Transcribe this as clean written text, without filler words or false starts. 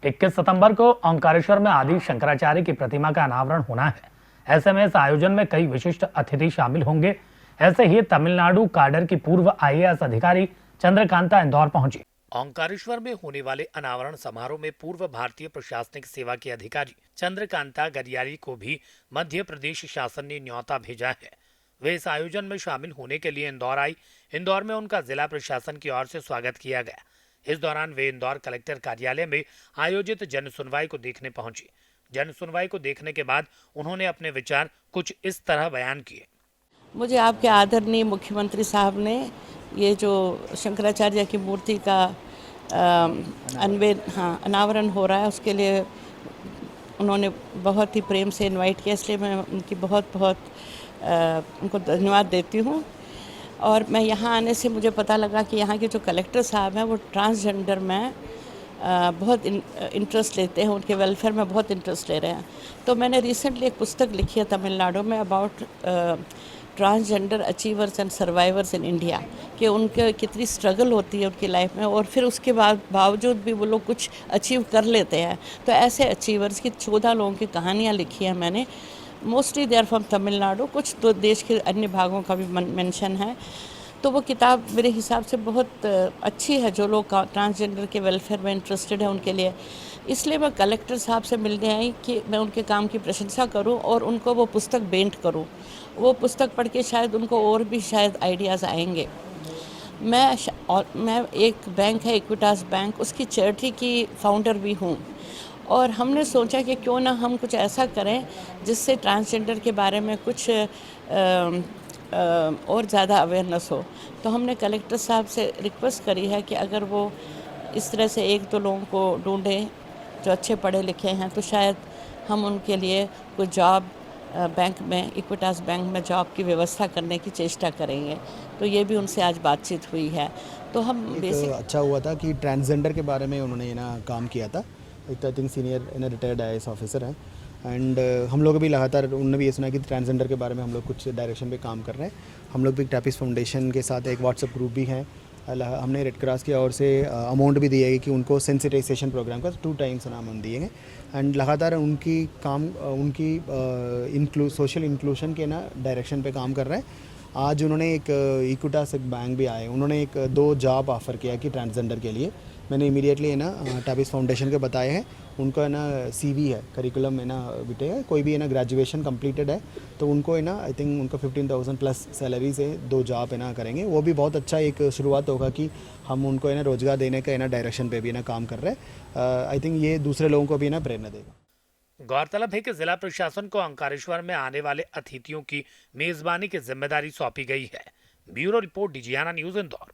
21 सितंबर को ओंकारेश्वर में आदि शंकराचार्य की प्रतिमा का अनावरण होना है। ऐसे में इस आयोजन में कई विशिष्ट अतिथि शामिल होंगे। ऐसे ही तमिलनाडु काडर की पूर्व आईएएस अधिकारी चंद्रकांता इंदौर पहुंची। ओंकारेश्वर में होने वाले अनावरण समारोह में पूर्व भारतीय प्रशासनिक सेवा के अधिकारी चंद्रकांता गरियारी को भी मध्य प्रदेश शासन ने न्योता भेजा है। वे इस आयोजन में शामिल होने के लिए इंदौर आई। इंदौर में उनका जिला प्रशासन की ओर से स्वागत किया गया। इस दौरान वे इंदौर कलेक्टर कार्यालय में आयोजित जन सुनवाई को देखने पहुंची। जन सुनवाई को देखने के बाद उन्होंने अपने विचार कुछ इस तरह बयान किए। मुझे आपके आदरणीय मुख्यमंत्री साहब ने ये जो शंकराचार्य की मूर्ति का अनावरण हो रहा है उसके लिए उन्होंने बहुत ही प्रेम से इनवाइट किया, इसलिए मैं उनकी बहुत बहुत उनको धन्यवाद देती हूँ। और मैं यहाँ आने से मुझे पता लगा कि यहाँ के जो कलेक्टर साहब हैं वो ट्रांसजेंडर में बहुत इंटरेस्ट लेते हैं, उनके वेलफेयर में बहुत इंटरेस्ट ले रहे हैं। तो मैंने रिसेंटली एक पुस्तक लिखी है तमिलनाडु में about transgender achievers and survivors in India, कि उनके कितनी स्ट्रगल होती है उनकी लाइफ में और फिर उसके बावजूद भी वो लोग कुछ अचीव कर लेते हैं। तो ऐसे अचीवर्स की 14 लोगों की कहानियाँ लिखी हैं मैंने। Mostly they are from Tamil Nadu, कुछ तो देश के अन्य भागों का भी मेंशन है। तो वो किताब मेरे हिसाब से बहुत अच्छी है जो लोग ट्रांसजेंडर के वेलफेयर में इंटरेस्टेड है उनके लिए। इसलिए मैं कलेक्टर साहब से मिलने आई कि मैं उनके काम की प्रशंसा करूं और उनको वो पुस्तक भेंट करूं। वो पुस्तक पढ़ के शायद उनको और भी शायद आइडियाज़ आएंगे। मैं एक बैंक है इक्विटास बैंक, उसकी चैरिटी की फाउंडर भी हूँ और हमने सोचा कि क्यों ना हम कुछ ऐसा करें जिससे ट्रांसजेंडर के बारे में कुछ और ज़्यादा अवेयरनेस हो। तो हमने कलेक्टर साहब से रिक्वेस्ट करी है कि अगर वो इस तरह से एक दो लोगों को ढूंढें जो अच्छे पढ़े लिखे हैं तो शायद हम उनके लिए कोई जॉब बैंक में, इक्विटास बैंक में जॉब की व्यवस्था करने की चेष्टा करेंगे। तो ये भी उनसे आज बातचीत हुई है। तो हम अच्छा हुआ था कि ट्रांसजेंडर के बारे में उन्होंने ना काम किया था। एक तो I think senior retired IAS officer हैं एंड हम लोग भी लगातार उन्होंने भी ये सुना कि ट्रांसजेंडर के बारे में हम लोग कुछ डायरेक्शन पे काम कर रहे हैं। हम लोग भी टैपिस फाउंडेशन के साथ एक व्हाट्सएप ग्रुप भी है। हमने रेड क्रॉस की ओर से अमाउंट भी दिया है कि उनको सेंसिटाइजेशन प्रोग्राम का 2 टाइम्स अमाउंट दिए हैं एंड लगातार उनकी काम उनकी सोशल इंक्लूशन के ना डायरेक्शन पे काम कर रहे हैं। आज उन्होंने एक इक्विटास बैंक भी आए, उन्होंने 2 जॉब ऑफ़र किया कि ट्रांसजेंडर के लिए। मैंने इमीडिएटली है ना टैपिस फाउंडेशन के बताए हैं। उनका है ना सीवी है, करिकुलम है ना बिटे है, कोई भी है ना ग्रेजुएशन कंप्लीटेड है तो उनको है ना आई थिंक उनका 15,000 प्लस सैलरी से 2 जॉब है ना करेंगे। वो भी बहुत अच्छा एक शुरुआत होगा कि हम उनको है ना रोज़गार देने का है ना डायरेक्शन पे भी है ना काम कर रहे हैं। आई थिंक ये दूसरे लोगों को भी ना प्रेरणा देगा। गौरतलब है कि जिला प्रशासन को ओंकारेश्वर में आने वाले अतिथियों की मेजबानी की जिम्मेदारी सौंपी गई है। Bureau report, Digiana news, Indore.